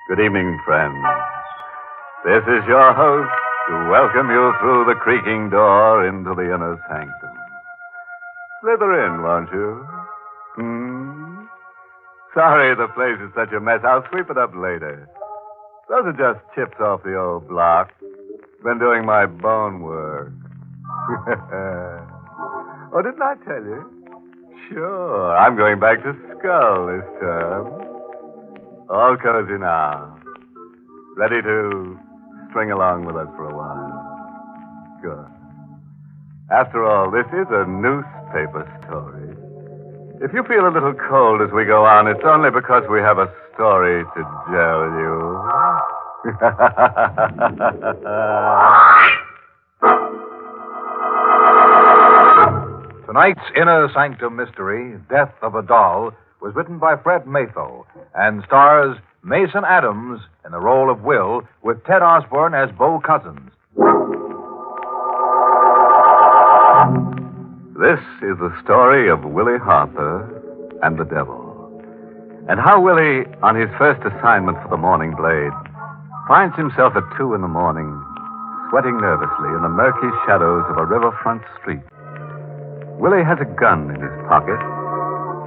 Good evening, friends. This is your host to welcome you through the creaking door into the inner sanctum. Slither in, won't you? Sorry the place is such a mess. I'll sweep it up later. Those are just chips off the old block. Been doing my bone work. Oh, didn't I tell you? Sure, I'm going back to Skull this term. All cozy now. Ready to string along with us for a while. Good. After all, this is a newspaper story. If you feel a little cold as we go on, it's only because we have a story to tell you. Tonight's Inner Sanctum mystery, Death of a Doll, was written by Fred Matho and stars Mason Adams in the role of Will, with Ted Osborne as Bo Cousins. This is the story of Willie Harper and the devil, and how Willie, on his first assignment for the Morning Blade, finds himself at 2 in the morning, sweating nervously in the murky shadows of a riverfront street. Willie has a gun in his pocket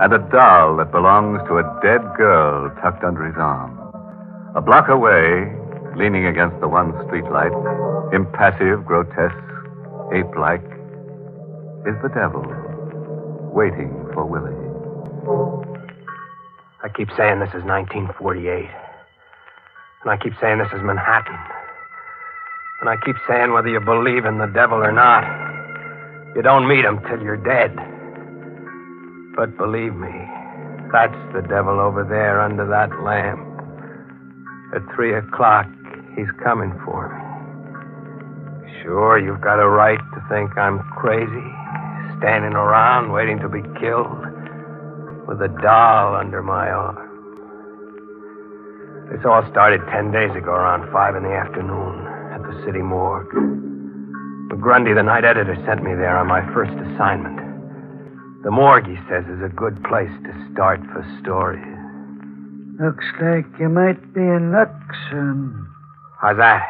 and a doll that belongs to a dead girl tucked under his arm. A block away, leaning against the one streetlight, impassive, grotesque, ape-like, is the devil, waiting for Willie. I keep saying this is 1948. And I keep saying this is Manhattan. And I keep saying whether you believe in the devil or not, you don't meet him till you're dead. But believe me, that's the devil over there under that lamp. At 3 o'clock, he's coming for me. Sure, you've got a right to think I'm crazy, standing around waiting to be killed with a doll under my arm. This all started 10 days ago around 5 in the afternoon at the city morgue. McGrundy, the night editor, sent me there on my first assignment. The morgue, he says, is a good place to start for stories. Looks like you might be in luck, son. How's that?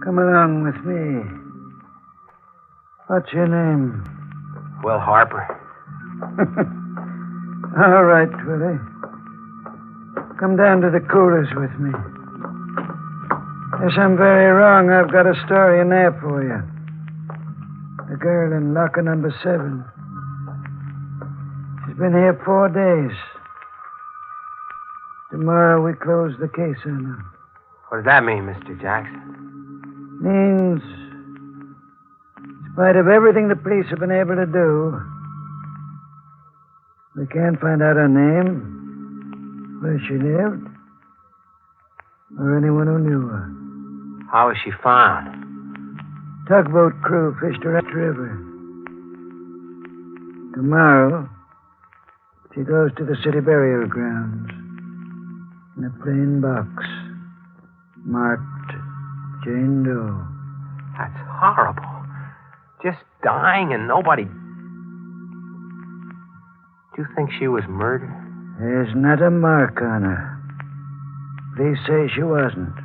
Come along with me. What's your name? Will Harper. All right, Willie. Come down to the coolers with me. Yes, I'm very wrong. I've got a story in there for you. The girl in locker number 7. She's been here 4 days. Tomorrow we close the case on her. What does that mean, Mr. Jackson? Means, in spite of everything the police have been able to do, we can't find out her name, where she lived, or anyone who knew her. How was she found? Tugboat crew fished her up the river. Tomorrow, she goes to the city burial grounds in a plain box marked Jane Doe. That's horrible. Just dying and nobody... Do you think she was murdered? There's not a mark on her. Police say she wasn't.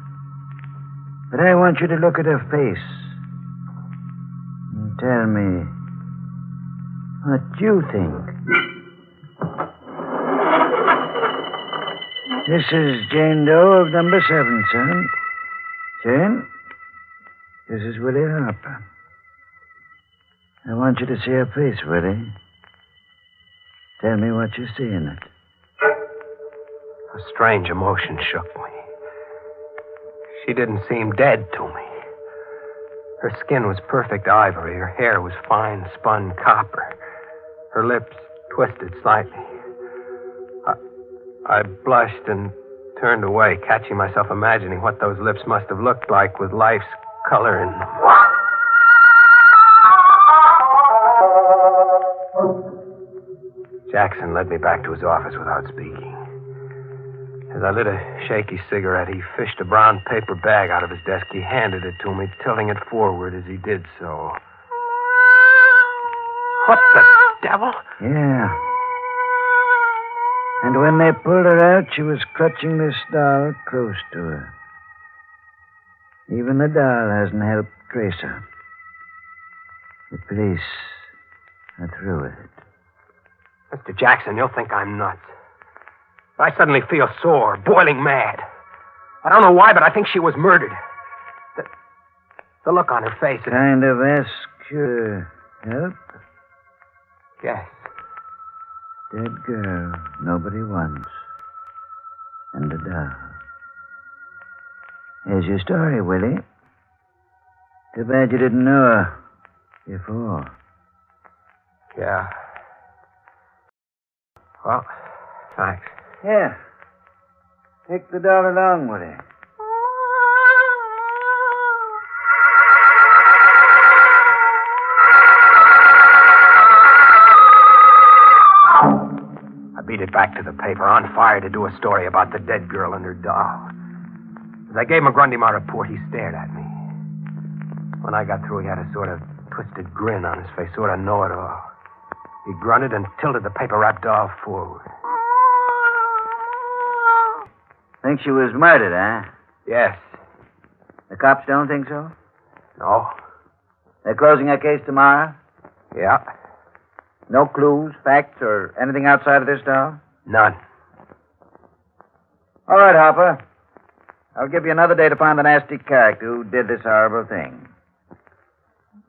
But I want you to look at her face and tell me what you think. This is Jane Doe of number 7, son. Jane, this is Willie Harper. I want you to see her face, Willie. Tell me what you see in it. A strange emotion shook me. She didn't seem dead to me. Her skin was perfect ivory. Her hair was fine spun copper. Her lips twisted slightly. I blushed and turned away, catching myself imagining what those lips must have looked like with life's color in them. Jackson led me back to his office without speaking. As I lit a shaky cigarette, he fished a brown paper bag out of his desk. He handed it to me, tilting it forward as he did so. What the devil? Yeah. And when they pulled her out, she was clutching this doll close to her. Even the doll hasn't helped trace her. The police are through with it. Mr. Jackson, you'll think I'm nuts. But I suddenly feel sore, boiling mad. I don't know why, but I think she was murdered. The look on her face is... Kind of ask you to help? Yes. Dead girl nobody wants. And a doll. Here's your story, Willie. Too bad you didn't know her before. Yeah. Well, thanks. Here. Take the doll along, Willie. I beat it back to the paper, on fire to do a story about the dead girl and her doll. As I gave McGrundy my report, he stared at me. When I got through, he had a sort of twisted grin on his face, sort of know-it-all. He grunted and tilted the paper-wrapped doll forward. Think she was murdered, huh? Yes. The cops don't think so? No. They're closing our case tomorrow? Yeah. No clues, facts, or anything outside of this doll? None. All right, Hopper. I'll give you another day to find the nasty character who did this horrible thing.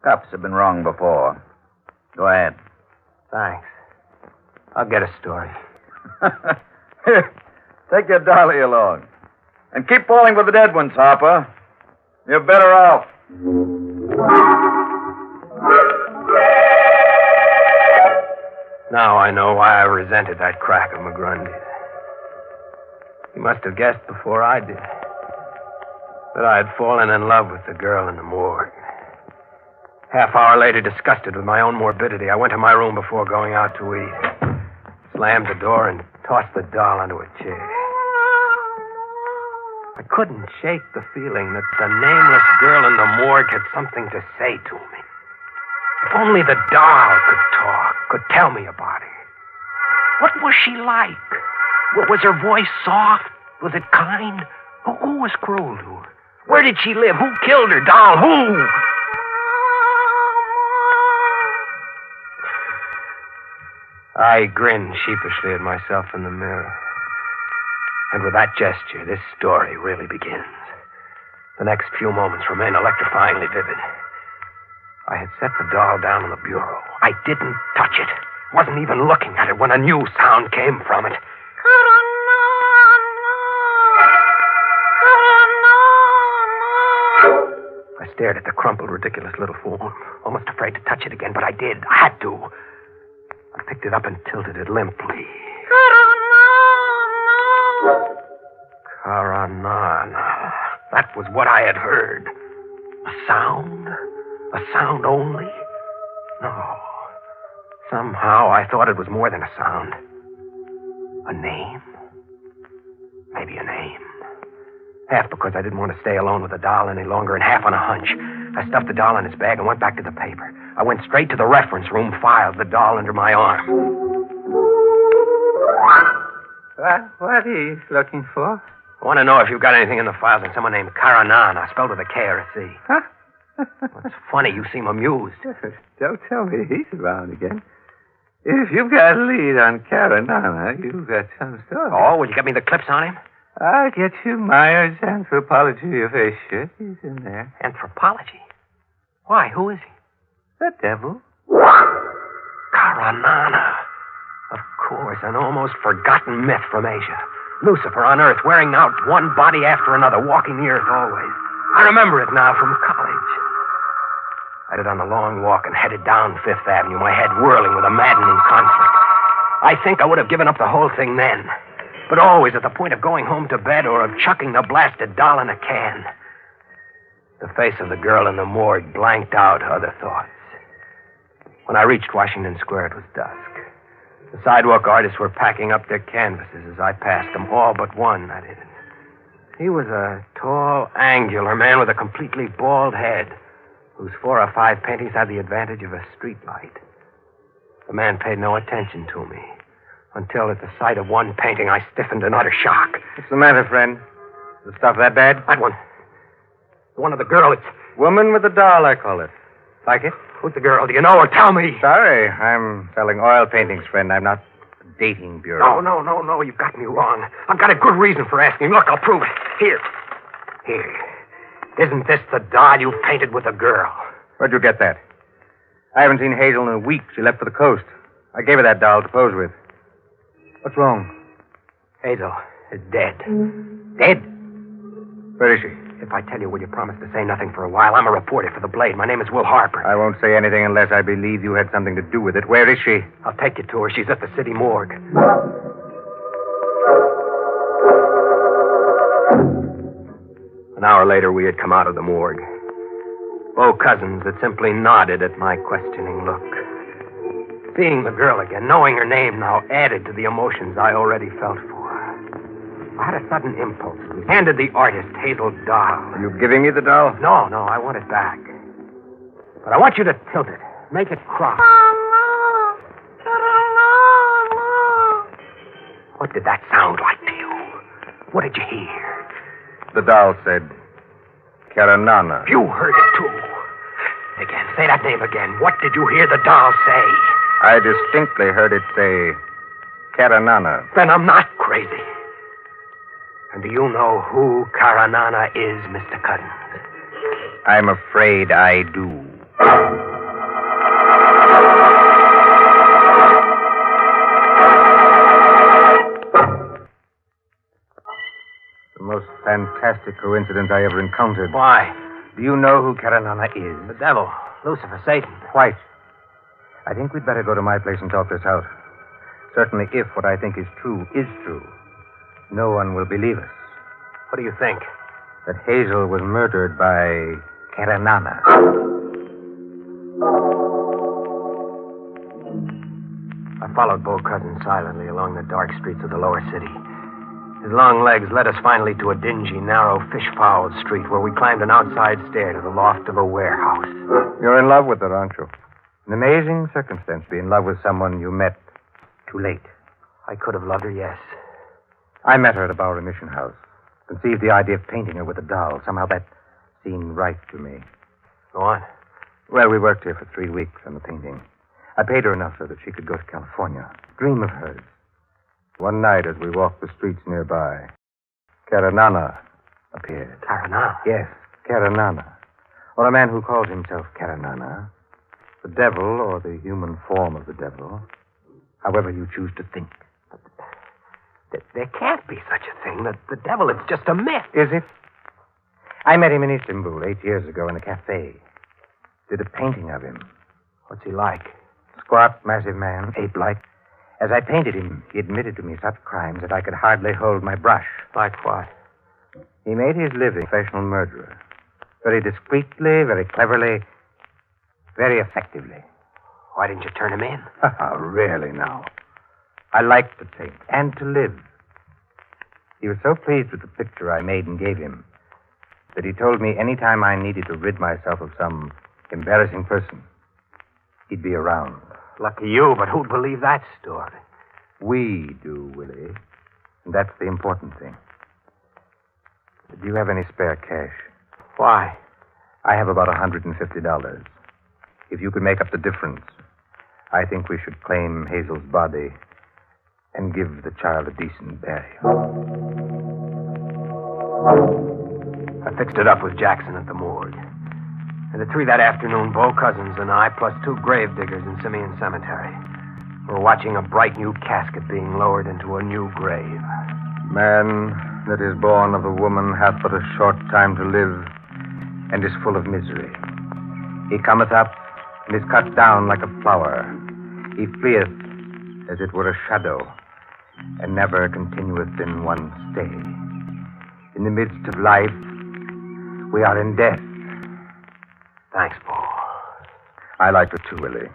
Cops have been wrong before. Go ahead. Thanks. I'll get a story. Here, take your dolly along. And keep falling for the dead ones, Hopper. You're better off. Now I know why I resented that crack of McGrundy's. He must have guessed before I did that I had fallen in love with the girl in the morgue. Half hour later, disgusted with my own morbidity, I went to my room before going out to eat. Slammed the door and tossed the doll onto a chair. I couldn't shake the feeling that the nameless girl in the morgue had something to say to me. If only the doll could talk, could tell me about her. What was she like? Was her voice soft? Was it kind? Who was cruel to her? Where did she live? Who killed her? Doll, who? I grinned sheepishly at myself in the mirror. And with that gesture, this story really begins. The next few moments remain electrifyingly vivid. I had set the doll down on the bureau. I didn't touch it. Wasn't even looking at it when a new sound came from it. I stared at the crumpled, ridiculous little form, almost afraid to touch it again, but I did. I had to. I picked it up and tilted it limply. Karanana. That was what I had heard. A sound? A sound only? No. Somehow I thought it was more than a sound. A name? Maybe a name. Half because I didn't want to stay alone with the doll any longer, and half on a hunch. I stuffed the doll in its bag and went back to the paper. I went straight to the reference room, filed the doll under my arm. What are you looking for? I want to know if you've got anything in the files on someone named Karanana, spelled with a K or a C. Huh? It's funny, you seem amused. Don't tell me he's around again. If you've got a lead on Karanana, you've got some story. Oh, will you get me the clips on him? I'll get you Myers' Anthropology of Asia. He's in there. Anthropology? Why, who is he? The devil. Karanana. Of course, an almost forgotten myth from Asia. Lucifer on Earth, wearing out one body after another, walking the earth always. I remember it now from college. I did on a long walk and headed down Fifth Avenue, my head whirling with a maddening conflict. I think I would have given up the whole thing then, but always at the point of going home to bed or of chucking the blasted doll in a can. The face of the girl in the morgue blanked out other thoughts. When I reached Washington Square, it was dusk. The sidewalk artists were packing up their canvases as I passed them, all but one, that is. He was a tall, angular man with a completely bald head, whose 4 or 5 paintings had the advantage of a street light. The man paid no attention to me. Until at the sight of one painting, I stiffened in utter shock. What's the matter, friend? Is the stuff that bad? That one. The one of the girl. It's... Woman with a doll, I call it. Like it? Who's the girl? Do you know her? Tell me. Sorry, I'm selling oil paintings, friend. I'm not a dating bureau. No. You've got me wrong. I've got a good reason for asking. Look, I'll prove it. Here. Isn't this the doll you painted with a girl? Where'd you get that? I haven't seen Hazel in a week. She left for the coast. I gave her that doll to pose with. What's wrong? Hazel is dead. Dead? Where is she? If I tell you, will you promise to say nothing for a while? I'm a reporter for the Blade. My name is Will Harper. I won't say anything unless I believe you had something to do with it. Where is she? I'll take you to her. She's at the city morgue. An hour later, we had come out of the morgue. Bo Cousins had simply nodded at my questioning look. Seeing the girl again, knowing her name now, added to the emotions I already felt for her. I had a sudden impulse. We handed the artist Hazel's doll. Are you giving me the doll? No, I want it back. But I want you to tilt it. Make it cross. What did that sound like to you? What did you hear? The doll said, Karanana. You heard it, too. Again, say that name again. What did you hear the doll say? I distinctly heard it say, Karanana. Then I'm not crazy. And do you know who Karanana is, Mr. Cousins? I'm afraid I do. The most fantastic coincidence I ever encountered. Why? Do you know who Karanana is? The devil. Lucifer, Satan. Quite. I think we'd better go to my place and talk this out. Certainly, if what I think is true, no one will believe us. What do you think? That Hazel was murdered by Karanana. I followed Bo Cousins silently along the dark streets of the lower city. His long legs led us finally to a dingy, narrow, fish-fouled street where we climbed an outside stair to the loft of a warehouse. You're in love with her, aren't you? An amazing circumstance to be in love with someone you met too late. I could have loved her, yes. I met her at a Bowery Mission House. Conceived the idea of painting her with a doll. Somehow that seemed right to me. Go on. Well, we worked here for 3 weeks on the painting. I paid her enough so that she could go to California. Dream of hers. One night, as we walked the streets nearby, Karanana appeared. Karanana? Yes, Karanana. Or a man who calls himself Karanana. The devil, or the human form of the devil. However you choose to think. There can't be such a thing. The devil, it's just a myth. Is it? I met him in Istanbul 8 years ago in a cafe. Did a painting of him. What's he like? Squat, massive man, ape-like. As I painted him, he admitted to me such crimes that I could hardly hold my brush. Like what? He made his living a professional murderer. Very discreetly, very cleverly, very effectively. Why didn't you turn him in? Really, now. I like to paint and to live. He was so pleased with the picture I made and gave him that he told me any time I needed to rid myself of some embarrassing person, he'd be around. Lucky you, but who'd believe that story? We do, Willie. And that's the important thing. Do you have any spare cash? Why? I have about $150. If you could make up the difference, I think we should claim Hazel's body and give the child a decent burial. I fixed it up with Jackson at the morgue. And at 3 that afternoon, Bo Cousins and I, plus 2 grave diggers in Simeon Cemetery, were watching a bright new casket being lowered into a new grave. Man that is born of a woman hath but a short time to live, and is full of misery. He cometh up, and is cut down like a flower. He fleeth as it were a shadow, and never continueth in one stay. In the midst of life, we are in death. Thanks, Bo. I like it too, Willie.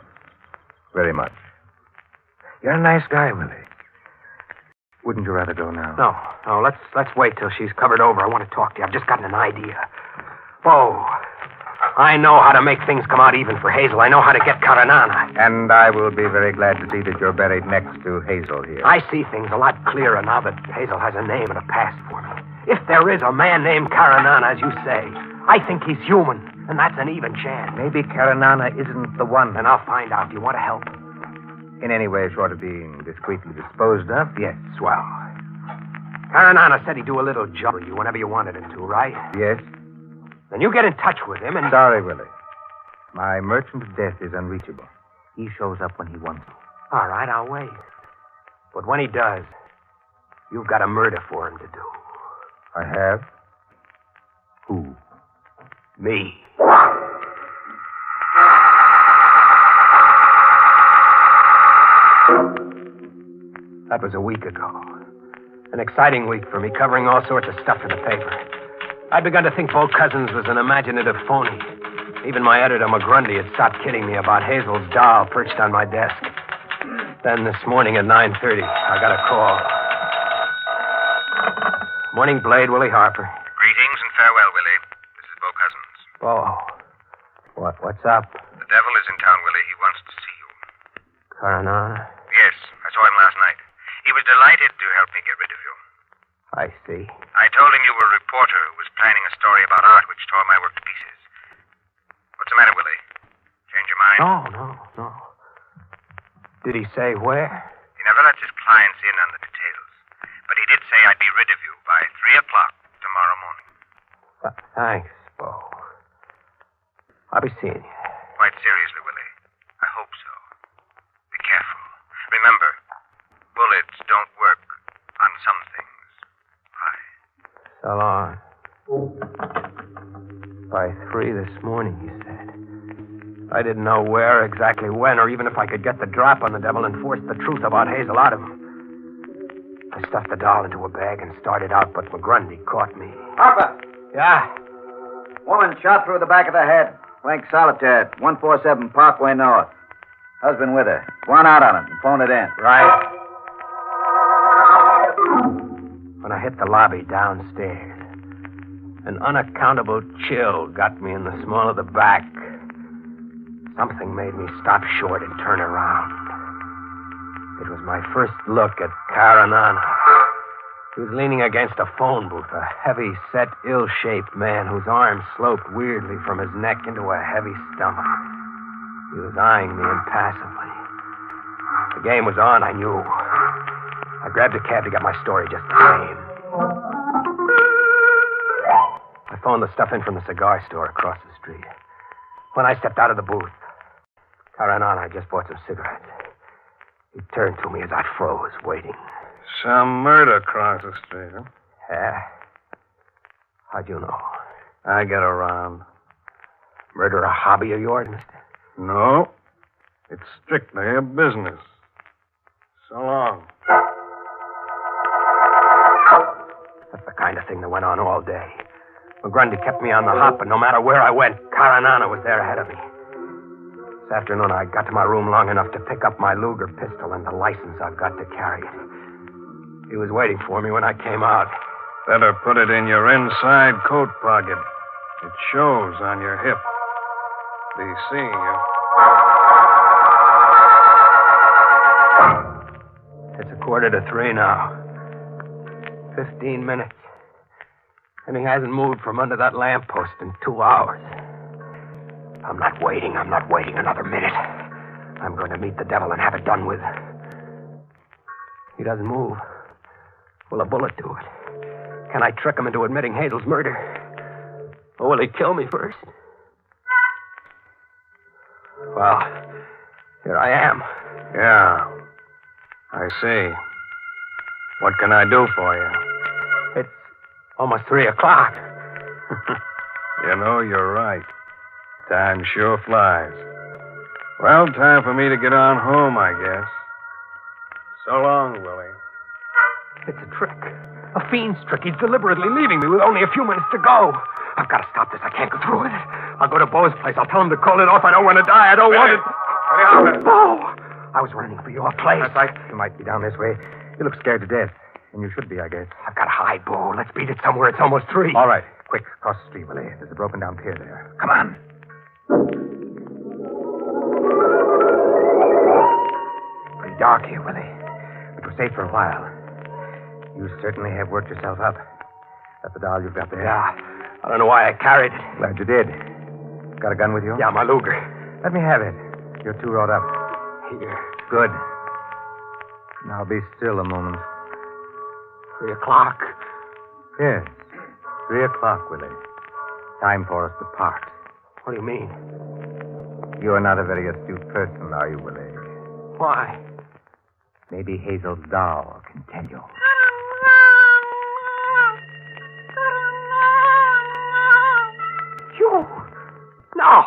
Very much. You're a nice guy, Willie. Wouldn't you rather go now? No. Let's wait till she's covered over. I want to talk to you. I've just gotten an idea. Bo. I know how to make things come out even for Hazel. I know how to get Caranana. And I will be very glad to see that you're buried next to Hazel here. I see things a lot clearer now that Hazel has a name and a past for me. If there is a man named Caranana, as you say, I think he's human, and that's an even chance. Maybe Caranana isn't the one. Then I'll find out. You want to help? In any way short of being discreetly disposed of, yes. Swell. Caranana said he'd do a little job for you whenever you wanted him to, right? Yes? Then you get in touch with him and... Sorry, Willie. My merchant of death is unreachable. He shows up when he wants to. All right, I'll wait. But when he does, you've got a murder for him to do. I have? Who? Me. That was a week ago. An exciting week for me, covering all sorts of stuff in the paper. I'd begun to think Bo Cousins was an imaginative phony. Even my editor, McGrundy, had stopped kidding me about Hazel's doll perched on my desk. Then this morning at 9:30, I got a call. Morning, Blade, Willie Harper. Greetings and farewell, Willie. This is Bo Cousins. Bo. What's up? The devil is in town, Willie. He wants to see you. Caranana? Yes, I saw him last night. He was delighted to help me get rid of you. I see. I told him you were a reporter who was planning a story about art which tore my work to pieces. What's the matter, Willie? Change your mind? No. Did he say where? He never lets his clients in on the details. But he did say I'd be rid of you by 3 o'clock tomorrow morning. Thanks, Bo. I'll be seeing you. Quite seriously, Willie. I hope so. Be careful. Remember, bullets don't work on some things. Bye. So long. By 3 this morning, you said. I didn't know where, exactly when, or even if I could get the drop on the devil and force the truth about Hazel out of him. I stuffed the doll into a bag and started out, but McGrundy caught me. Harper! Yeah? Woman shot through the back of the head. Blank solitaire, 147 Parkway North. Husband with her. Go on out on it and phone it in. Right. When I hit the lobby downstairs, an unaccountable chill got me in the small of the back. Something made me stop short and turn around. It was my first look at Caranana. He was leaning against a phone booth, a heavy-set, ill-shaped man whose arms sloped weirdly from his neck into a heavy stomach. He was eyeing me impassively. The game was on, I knew. I grabbed a cab to get my story just the same. I phoned the stuff in from the cigar store across the street. When I stepped out of the booth, Caranana had just bought some cigarettes. He turned to me as I froze, waiting. Some murder across the street, huh? Yeah? How'd you know? I get around. Murder a hobby of yours, mister? No. It's strictly a business. So long. That's the kind of thing that went on all day. McGrundy kept me on the hop, and no matter where I went, Caranana was there ahead of me. This afternoon, I got to my room long enough to pick up my Luger pistol and the license I've got to carry it. He was waiting for me when I came out. Better put it in your inside coat pocket. It shows on your hip. Be seeing you. It's 2:45 now. 15 minutes. And he hasn't moved from under that lamppost in 2 hours. I'm not waiting another minute. I'm going to meet the devil and have it done with. He doesn't move. Will a bullet do it? Can I trick him into admitting Hazel's murder? Or will he kill me first? Well, here I am. Yeah. I see. What can I do for you? It's almost 3 o'clock. You know, you're right. Time sure flies. Well, time for me to get on home, I guess. So long, Willie. It's a trick. A fiend's trick. He's deliberately leaving me with only a few minutes to go. I've got to stop this. I can't go through with it. I'll go to Bo's place. I'll tell him to call it off. I don't want to die. I don't want it. Bo! I was running for your place. That's right. You might be down this way. You look scared to death. And you should be, I guess. I've got to hide, Bo. Let's beat it somewhere. It's almost 3. All right. Quick, across the street, Willie. There's a broken down pier there. Come on. Pretty dark here, Willie. But we're safe for a while. You certainly have worked yourself up. That's the doll you've got there. Yeah. I don't know why I carried it. Glad you did. Got a gun with you? Yeah, my Luger. Let me have it. You're too wrought up. Here. Good. Now be still a moment. 3 o'clock. Yes. 3 o'clock, Willie. Time for us to part. What do you mean? You are not a very astute person, are you, Willie? Why? Maybe Hazel's doll can tell you. You? No,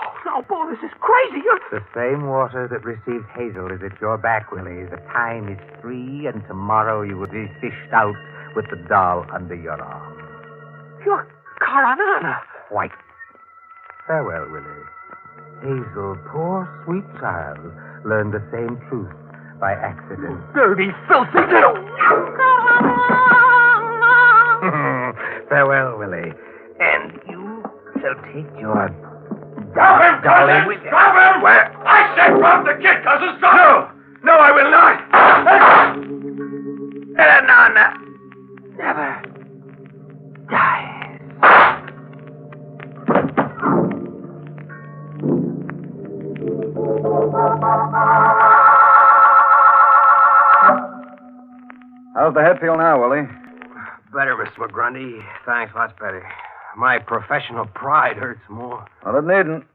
Bo, this is crazy. You're... The same water that receives Hazel is at your back, Willie. The time is 3, and tomorrow you will be fished out with the doll under your arm. You're Karanana. Quite. Farewell, Willie. Hazel, poor sweet child, learned the same truth by accident. Dirty, filthy little... Farewell, Willie. And you shall take your Stop him, darling cousin! with you. Stop him! Where? I said drop the kid, cousin! Stop! No, I will not! Karanana never dies. How's the head feel now, Willie? Better, Mr. McGrundy. Thanks, lots better. My professional pride hurts more. Well, it needn't.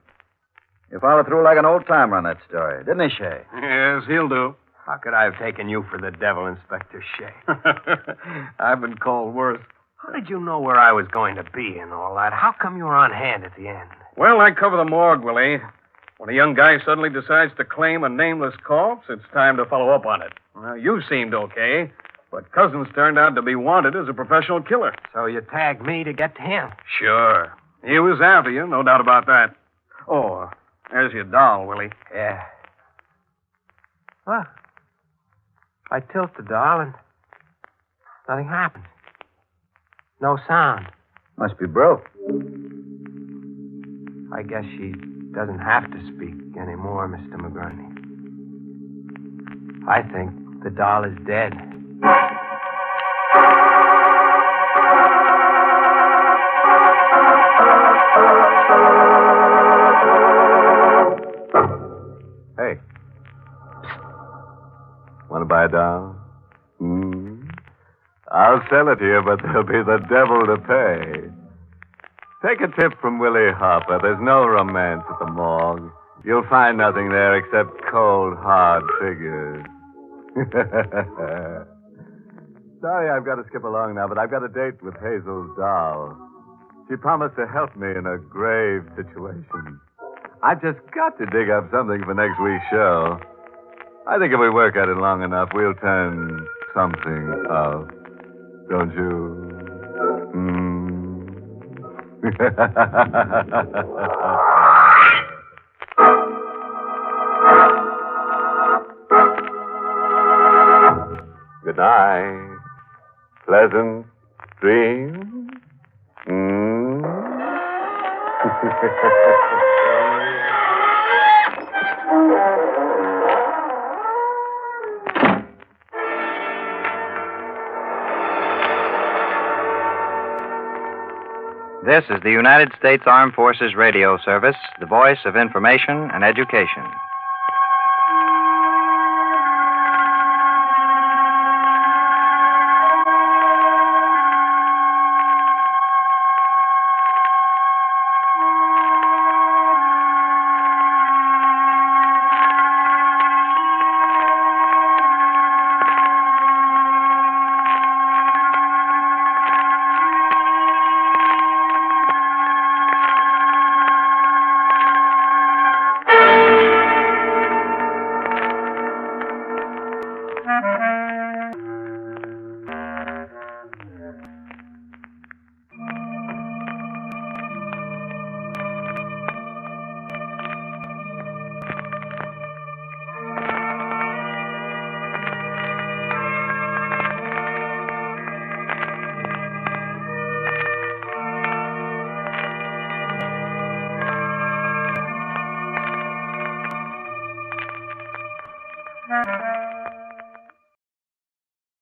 You followed through like an old timer on that story, didn't he, Shay? Yes, he'll do. How could I have taken you for the devil, Inspector Shea? I've been called worse. How did you know where I was going to be and all that? How come you were on hand at the end? Well, I cover the morgue, Willie. When a young guy suddenly decides to claim a nameless corpse, it's time to follow up on it. Well, you seemed okay, but Cousins turned out to be wanted as a professional killer. So you tagged me to get to him. Sure. He was after you, no doubt about that. Oh, there's your doll, Willie. Yeah. Well, I tilt the doll and nothing happens. No sound. Must be broke. I guess she doesn't have to speak anymore, Mr. McGrundy. I think the doll is dead. Hey. Want to buy a doll? I'll sell it to you, but there'll be the devil to pay. Take a tip from Willie Harper. There's no romance at the morgue. You'll find nothing there except cold, hard figures. Sorry I've got to skip along now, but I've got a date with Hazel's doll. She promised to help me in a grave situation. I've just got to dig up something for next week's show. I think if we work at it long enough, we'll turn something up. Don't you? Good night. Pleasant dreams. This is the United States Armed Forces Radio Service, the voice of information and education. Thank you.